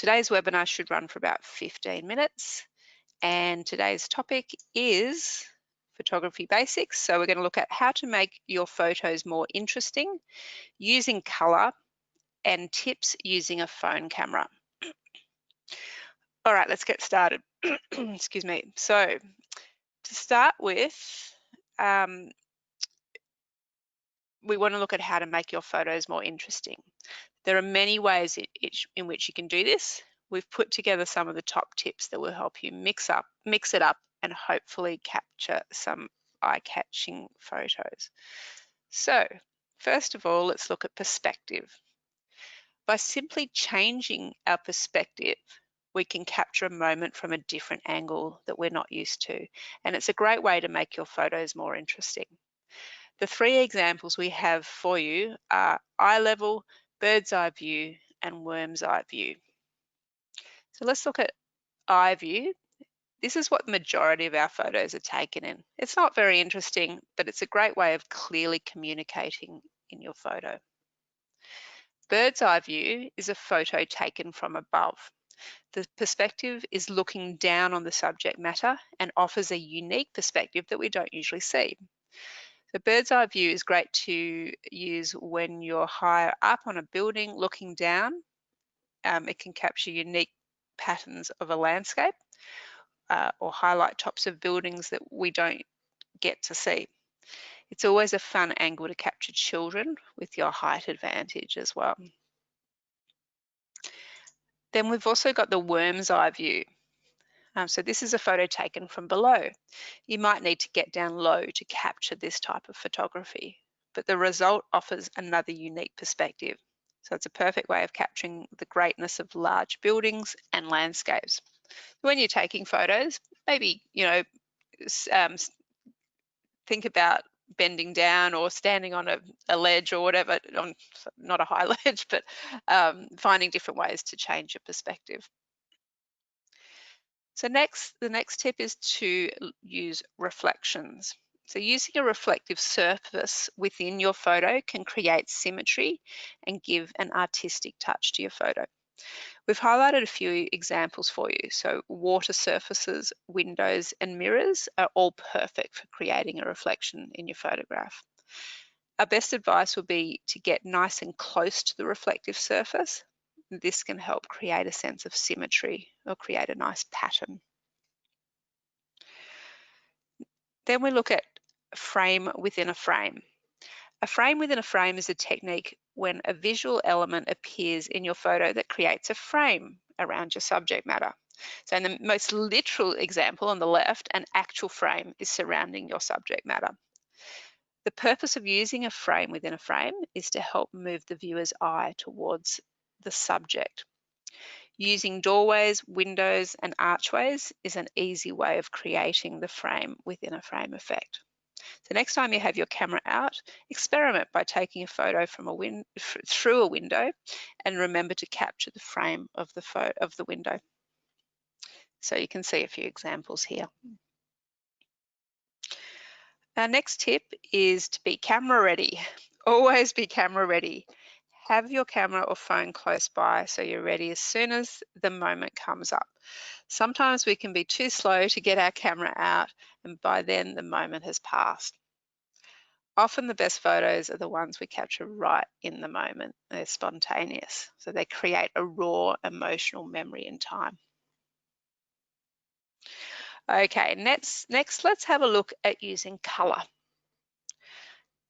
Today's webinar should run for about 15 minutes, and today's topic is photography basics. So we're going to look at how to make your photos more interesting using color and tips using a phone camera. All right, let's get started. Excuse me. So to start with, we want to look at how to make your photos more interesting. There are many ways in which you can do this. We've put together some of the top tips that will help you mix it up and hopefully capture some eye-catching photos. So first of all, let's look at perspective. By simply changing our perspective, we can capture a moment from a different angle that we're not used to. And it's a great way to make your photos more interesting. The three examples we have for you are eye level, bird's eye view, and worm's eye view. So let's look at eye view. This is what the majority of our photos are taken in. It's not very interesting, but it's a great way of clearly communicating in your photo. Bird's eye view is a photo taken from above. The perspective is looking down on the subject matter and offers a unique perspective that we don't usually see. The bird's eye view is great to use when you're higher up on a building looking down. It can capture unique patterns of a landscape or highlight tops of buildings that we don't get to see. It's always a fun angle to capture children with your height advantage as well. Then we've also got the worm's eye view. So this is a photo taken from below. You might need to get down low to capture this type of photography, but the result offers another unique perspective. So it's a perfect way of capturing the greatness of large buildings and landscapes. When you're taking photos, maybe, think about bending down or standing on a ledge or whatever, not a high ledge, but finding different ways to change your perspective. So the next tip is to use reflections. So using a reflective surface within your photo can create symmetry and give an artistic touch to your photo. We've highlighted a few examples for you. So water surfaces, windows, and mirrors are all perfect for creating a reflection in your photograph. Our best advice would be to get nice and close to the reflective surface. This can help create a sense of symmetry or create a nice pattern. Then we look at frame within a frame. A frame within a frame is a technique when a visual element appears in your photo that creates a frame around your subject matter. So in the most literal example on the left, an actual frame is surrounding your subject matter. The purpose of using a frame within a frame is to help move the viewer's eye towards the subject. Using doorways, windows, and archways is an easy way of creating the frame within a frame effect. So next time you have your camera out, experiment by taking a photo from through a window, and remember to capture the frame of the window. So you can see a few examples here. Our next tip is to be camera ready. Always be camera ready. Have your camera or phone close by so you're ready as soon as the moment comes up. Sometimes we can be too slow to get our camera out, and by then the moment has passed. Often the best photos are the ones we capture right in the moment. They're spontaneous, so they create a raw emotional memory in time. Okay, next let's have a look at using color.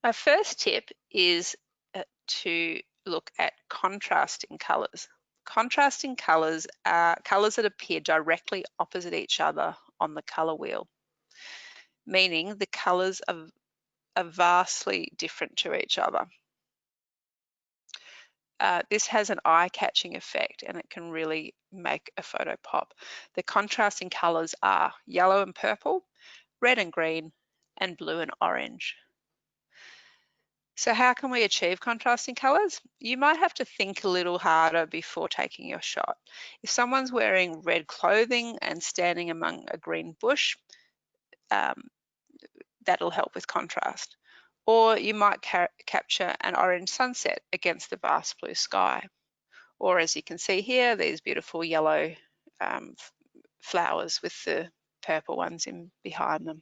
Our first tip is to look at contrasting colors. Contrasting colors are colors that appear directly opposite each other on the color wheel, meaning the colors are vastly different to each other. This has an eye-catching effect and it can really make a photo pop. The contrasting colors are yellow and purple, red and green, and blue and orange. So how can we achieve contrasting colors? You might have to think a little harder before taking your shot. If someone's wearing red clothing and standing among a green bush, that'll help with contrast. Or you might capture an orange sunset against the vast blue sky. Or as you can see here, these beautiful yellow flowers with the purple ones in behind them.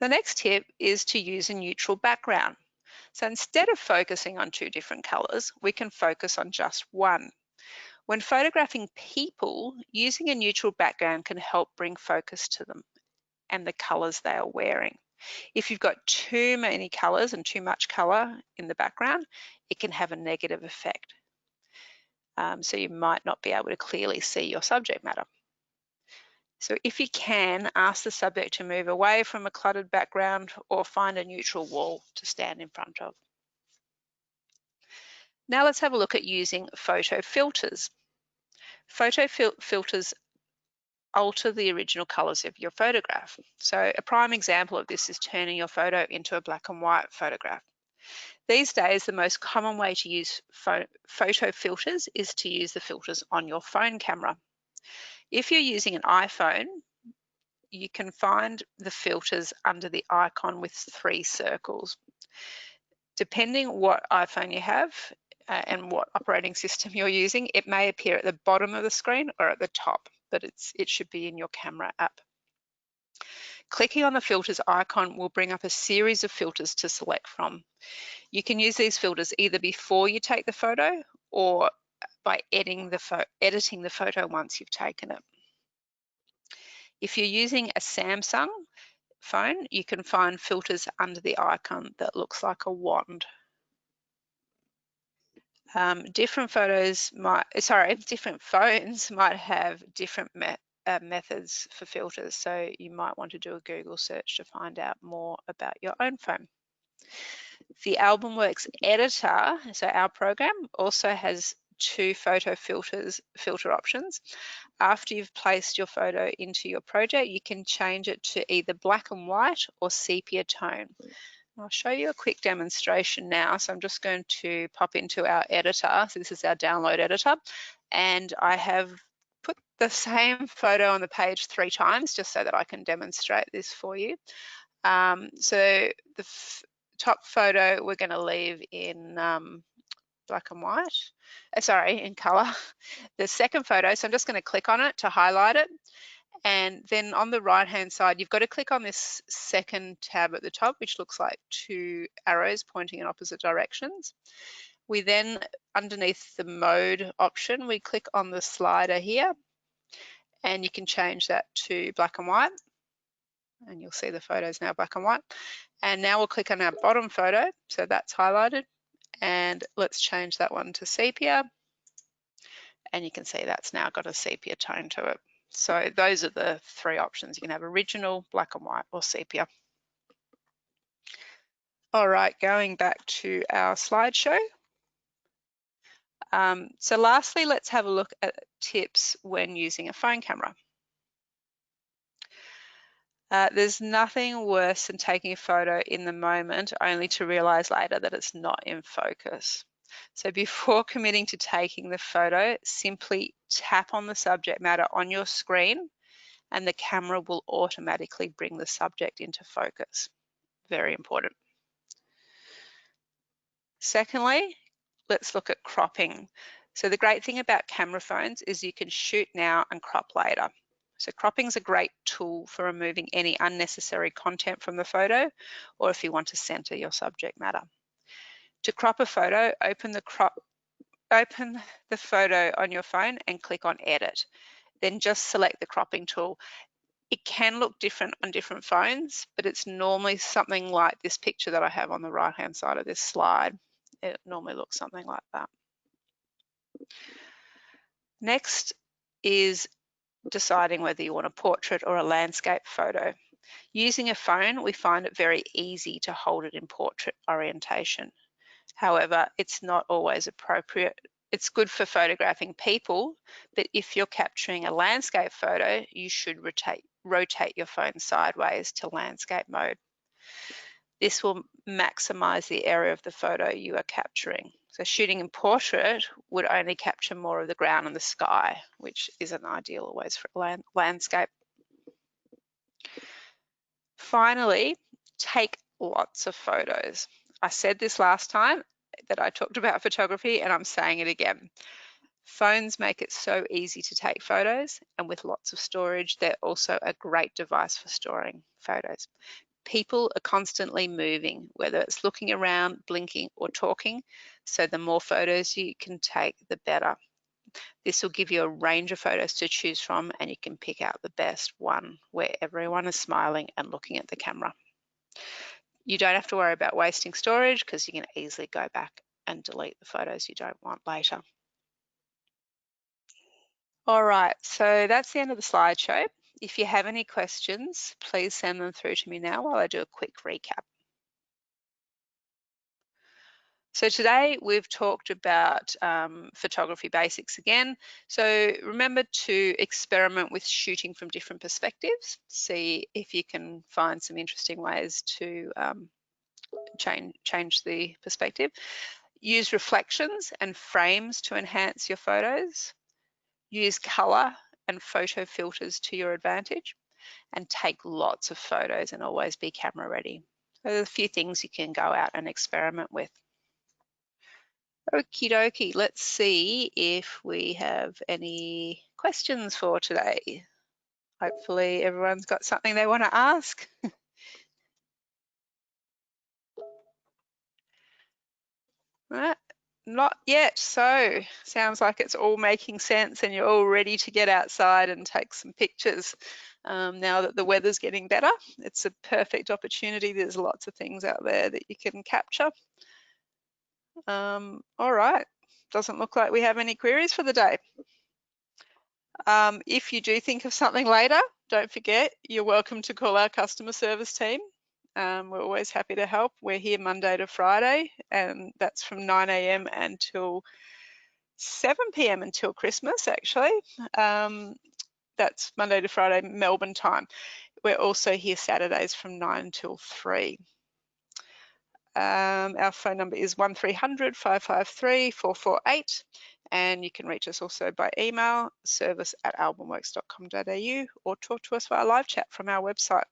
The next tip is to use a neutral background. So instead of focusing on two different colors, we can focus on just one. When photographing people, using a neutral background can help bring focus to them and the colors they are wearing. If you've got too many colors and too much color in the background, it can have a negative effect. So you might not be able to clearly see your subject matter. So if you can, ask the subject to move away from a cluttered background or find a neutral wall to stand in front of. Now let's have a look at using photo filters. Photo filters alter the original colors of your photograph. So a prime example of this is turning your photo into a black and white photograph. These days, the most common way to use photo filters is to use the filters on your phone camera. If you're using an iPhone, you can find the filters under the icon with 3 circles. Depending what iPhone you have and what operating system you're using, it may appear at the bottom of the screen or at the top, but it should be in your camera app. Clicking on the filters icon will bring up a series of filters to select from. You can use these filters either before you take the photo or by editing the photo once you've taken it. If you're using a Samsung phone, you can find filters under the icon that looks like a wand. Different phones might have different methods for filters, so you might want to do a Google search to find out more about your own phone. The Albumworks editor, so our program, also has 2 photo filter options. After you've placed your photo into your project, you can change it to either black and white or sepia tone. I'll show you a quick demonstration now. So I'm just going to pop into our editor. So this is our download editor. And I have put the same photo on the page 3 times just so that I can demonstrate this for you. So the top photo we're going to leave in black and white, in color. The second photo, so I'm just going to click on it to highlight it. And then on the right-hand side, you've got to click on this second tab at the top, which looks like 2 arrows pointing in opposite directions. We then, underneath the mode option, we click on the slider here, and you can change that to black and white. And you'll see the photo is now black and white. And now we'll click on our bottom photo, so that's highlighted. And let's change that one to sepia. And you can see that's now got a sepia tone to it. So those are the 3 options. You can have original, black and white, or sepia. All right, going back to our slideshow. So lastly, let's have a look at tips when using a phone camera. There's nothing worse than taking a photo in the moment only to realize later that it's not in focus. So before committing to taking the photo, simply tap on the subject matter on your screen and the camera will automatically bring the subject into focus. Very important. Secondly, let's look at cropping. So the great thing about camera phones is you can shoot now and crop later. So cropping is a great tool for removing any unnecessary content from the photo or if you want to center your subject matter. To crop a photo, open the photo on your phone and click on Edit. Then just select the cropping tool. It can look different on different phones, but it's normally something like this picture that I have on the right-hand side of this slide. It normally looks something like that. Next is deciding whether you want a portrait or a landscape photo. Using a phone, we find it very easy to hold it in portrait orientation. However, it's not always appropriate. It's good for photographing people, but if you're capturing a landscape photo, you should rotate your phone sideways to landscape mode. This will maximize the area of the photo you are capturing. So shooting in portrait would only capture more of the ground and the sky, which isn't ideal always for landscape. Finally, take lots of photos. I said this last time, that I talked about photography, and I'm saying it again. Phones make it so easy to take photos, and with lots of storage, they're also a great device for storing photos. People are constantly moving, whether it's looking around, blinking, or talking, so the more photos you can take, the better. This will give you a range of photos to choose from, and you can pick out the best one where everyone is smiling and looking at the camera. You don't have to worry about wasting storage because you can easily go back and delete the photos you don't want later. All right, so that's the end of the slideshow. If you have any questions, please send them through to me now while I do a quick recap. So today we've talked about photography basics again. So remember to experiment with shooting from different perspectives. See if you can find some interesting ways to change the perspective. Use reflections and frames to enhance your photos. Use color and photo filters to your advantage, and take lots of photos and always be camera ready. So there's a few things you can go out and experiment with. Okie dokie, let's see if we have any questions for today. Hopefully everyone's got something they want to ask. Right. Not yet. So sounds like it's all making sense and you're all ready to get outside and take some pictures. Now that the weather's getting better, it's a perfect opportunity. There's lots of things out there that you can capture. All right. Doesn't look like we have any queries for the day. If you do think of something later, don't forget, you're welcome to call our customer service team. We're always happy to help. We're here Monday to Friday, and that's from 9 a.m. until 7 p.m. until Christmas, actually. That's Monday to Friday, Melbourne time. We're also here Saturdays from 9 till 3. Our phone number is 1300 553 448, and you can reach us also by email, service@albumworks.com.au, or talk to us via live chat from our website.